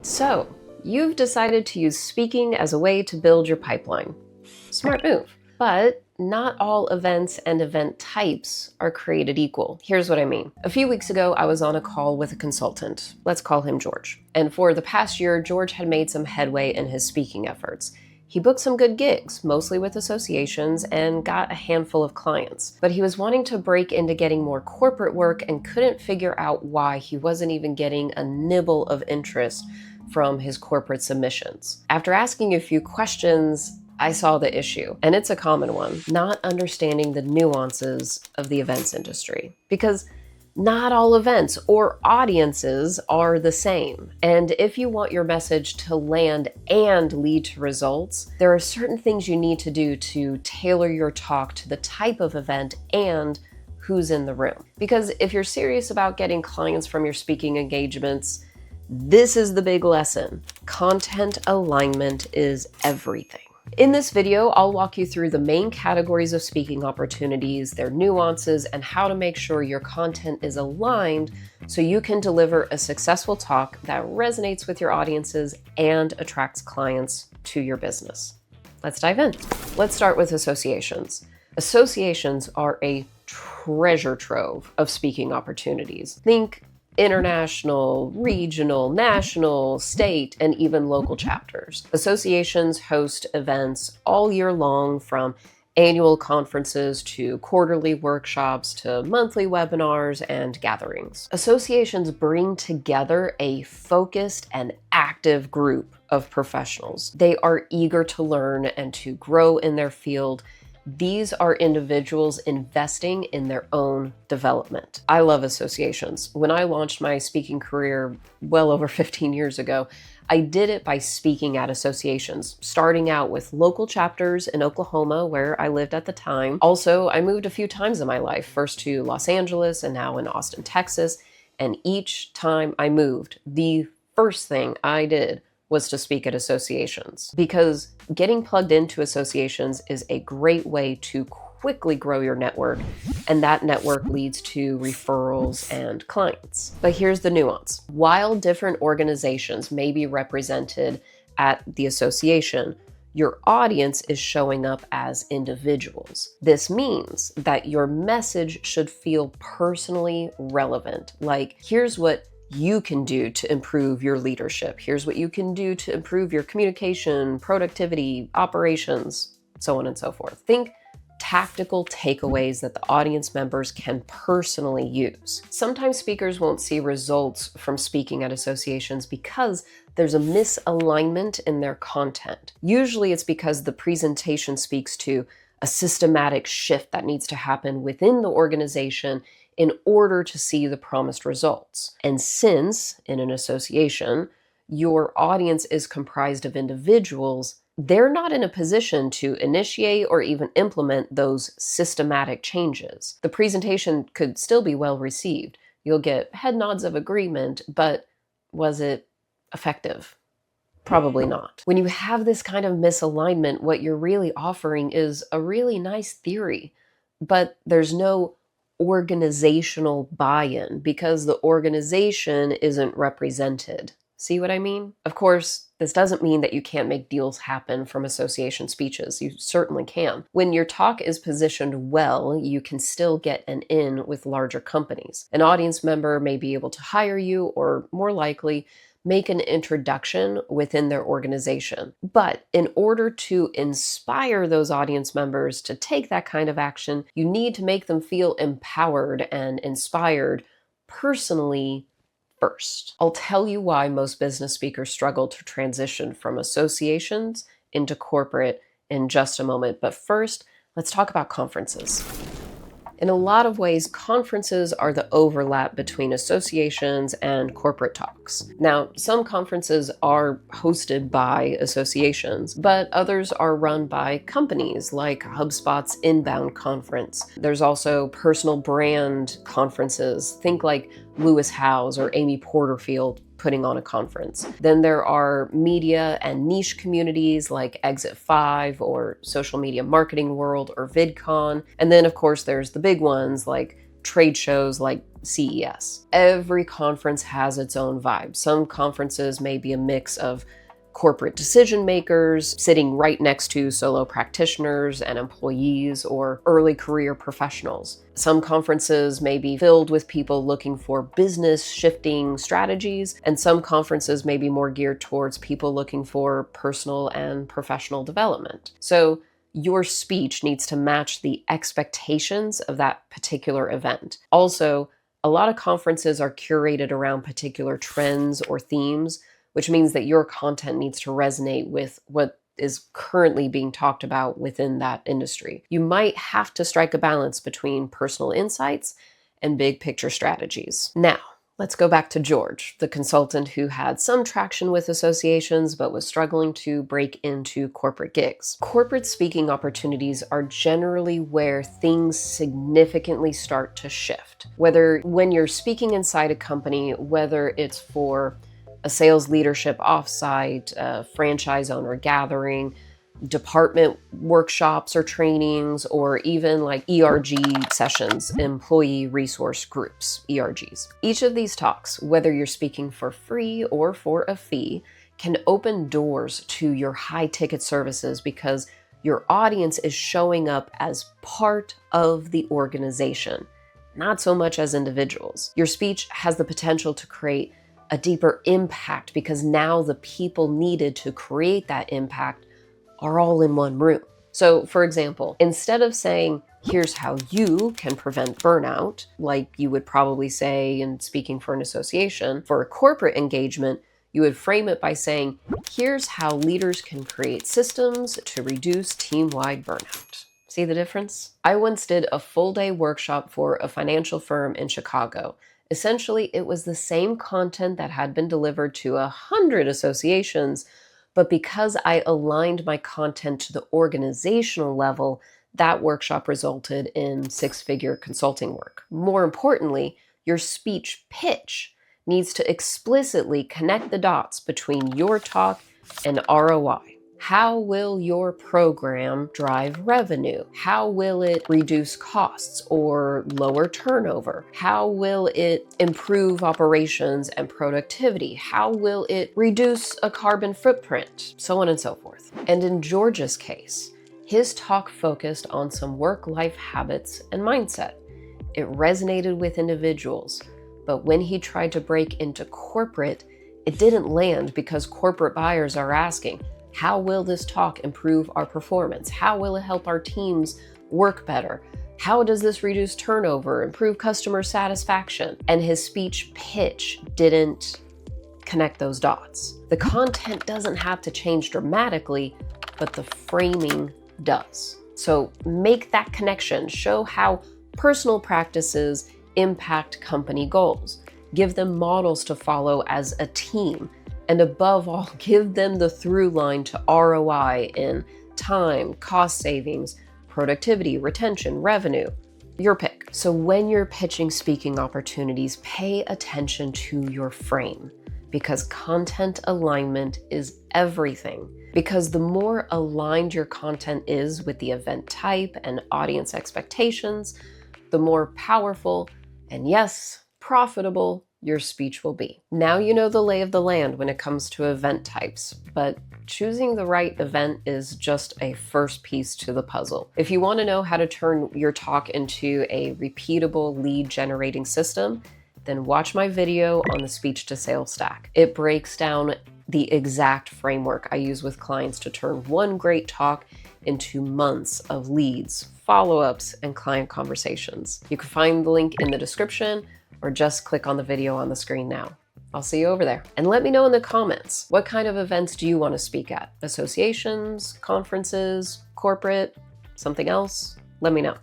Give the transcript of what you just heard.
So, you've decided to use speaking as a way to build your pipeline. Smart move. But not all events and event types are created equal. Here's what I mean. A few weeks ago, I was on a call with a consultant. Let's call him George. And for the past year, George had made some headway in his speaking efforts. He booked some good gigs, mostly with associations, and got a handful of clients. But he was wanting to break into getting more corporate work and couldn't figure out why he wasn't even getting a nibble of interest from his corporate submissions. After asking a few questions, I saw the issue, and it's a common one: not understanding the nuances of the events industry. Because not all events or audiences are the same. And if you want your message to land and lead to results, there are certain things you need to do to tailor your talk to the type of event and who's in the room. Because if you're serious about getting clients from your speaking engagements, this is the big lesson. Content alignment is everything. In this video, I'll walk you through the main categories of speaking opportunities, their nuances, and how to make sure your content is aligned so you can deliver a successful talk that resonates with your audiences and attracts clients to your business. Let's dive in. Let's start with associations. Associations are a treasure trove of speaking opportunities. Think international, regional, national, state, and even local chapters. Associations host events all year long, from annual conferences to quarterly workshops to monthly webinars and gatherings. Associations bring together a focused and active group of professionals. They are eager to learn and to grow in their field. These are individuals investing in their own development. I love associations. When I launched my speaking career well over 15 years ago, I did it by speaking at associations, starting out with local chapters in Oklahoma, where I lived at the time. Also, I moved a few times in my life, first to Los Angeles and now in Austin, Texas. And each time I moved, the first thing I did was to speak at associations, because getting plugged into associations is a great way to quickly grow your network, and that network leads to referrals and clients. But here's the nuance. While different organizations may be represented at the association, your audience is showing up as individuals. This means that your message should feel personally relevant. Like, here's what you can do to improve your leadership. Here's what you can do to improve your communication, productivity, operations, so on and so forth. Think tactical takeaways that the audience members can personally use. Sometimes speakers won't see results from speaking at associations because there's a misalignment in their content. Usually it's because the presentation speaks to a systematic shift that needs to happen within the organization in order to see the promised results. And since, in an association, your audience is comprised of individuals, they're not in a position to initiate or even implement those systematic changes. The presentation could still be well received. You'll get head nods of agreement, but was it effective? Probably not. When you have this kind of misalignment, what you're really offering is a really nice theory, but there's no organizational buy-in because the organization isn't represented. See what I mean? Of course, this doesn't mean that you can't make deals happen from association speeches. You certainly can. When your talk is positioned well, you can still get an in with larger companies. An audience member may be able to hire you, or more likely, make an introduction within their organization. But in order to inspire those audience members to take that kind of action, you need to make them feel empowered and inspired personally first. I'll tell you why most business speakers struggle to transition from associations into corporate in just a moment. But first, let's talk about conferences. In a lot of ways, conferences are the overlap between associations and corporate talks. Now, some conferences are hosted by associations, but others are run by companies, like HubSpot's Inbound Conference. There's also personal brand conferences. Think like Lewis Howes or Amy Porterfield putting on a conference. Then there are media and niche communities like Exit 5 or Social Media Marketing World or VidCon. And then of course there's the big ones like trade shows like CES. Every conference has its own vibe. Some conferences may be a mix of corporate decision makers sitting right next to solo practitioners and employees or early career professionals. Some conferences may be filled with people looking for business shifting strategies, and some conferences may be more geared towards people looking for personal and professional development. So your speech needs to match the expectations of that particular event. Also, a lot of conferences are curated around particular trends or themes, which means that your content needs to resonate with what is currently being talked about within that industry. You might have to strike a balance between personal insights and big picture strategies. Now, let's go back to George, the consultant who had some traction with associations but was struggling to break into corporate gigs. Corporate speaking opportunities are generally where things significantly start to shift. Whether when you're speaking inside a company, whether it's for a sales leadership offsite, a franchise owner gathering, department workshops or trainings, or even like ERG sessions, employee resource groups, ERGs. Each of these talks, whether you're speaking for free or for a fee, can open doors to your high ticket services because your audience is showing up as part of the organization, not so much as individuals. Your speech has the potential to create a deeper impact because now the people needed to create that impact are all in one room. So for example, instead of saying, here's how you can prevent burnout, like you would probably say in speaking for an association, for a corporate engagement, you would frame it by saying, here's how leaders can create systems to reduce team-wide burnout. See the difference? I once did a full-day workshop for a financial firm in Chicago. Essentially, it was the same content that had been delivered to 100 associations, but because I aligned my content to the organizational level, that workshop resulted in six-figure consulting work. More importantly, your speech pitch needs to explicitly connect the dots between your talk and ROI. How will your program drive revenue? How will it reduce costs or lower turnover? How will it improve operations and productivity? How will it reduce a carbon footprint? So on and so forth. And in George's case, his talk focused on some work-life habits and mindset. It resonated with individuals, but when he tried to break into corporate, it didn't land because corporate buyers are asking, how will this talk improve our performance? How will it help our teams work better? How does this reduce turnover, improve customer satisfaction? And his speech pitch didn't connect those dots. The content doesn't have to change dramatically, but the framing does. So make that connection. Show how personal practices impact company goals. Give them models to follow as a team. And above all, give them the through line to ROI in time, cost savings, productivity, retention, revenue, your pick. So when you're pitching speaking opportunities, pay attention to your frame because content alignment is everything. Because the more aligned your content is with the event type and audience expectations, the more powerful and yes, profitable your speech will be. Now you know the lay of the land when it comes to event types, but choosing the right event is just a first piece to the puzzle. If you want to know how to turn your talk into a repeatable lead generating system, then watch my video on the speech to sales stack. It breaks down the exact framework I use with clients to turn one great talk into months of leads, follow-ups, and client conversations. You can find the link in the description or just click on the video on the screen now. I'll see you over there. And let me know in the comments, what kind of events do you want to speak at? Associations, conferences, corporate, something else? Let me know.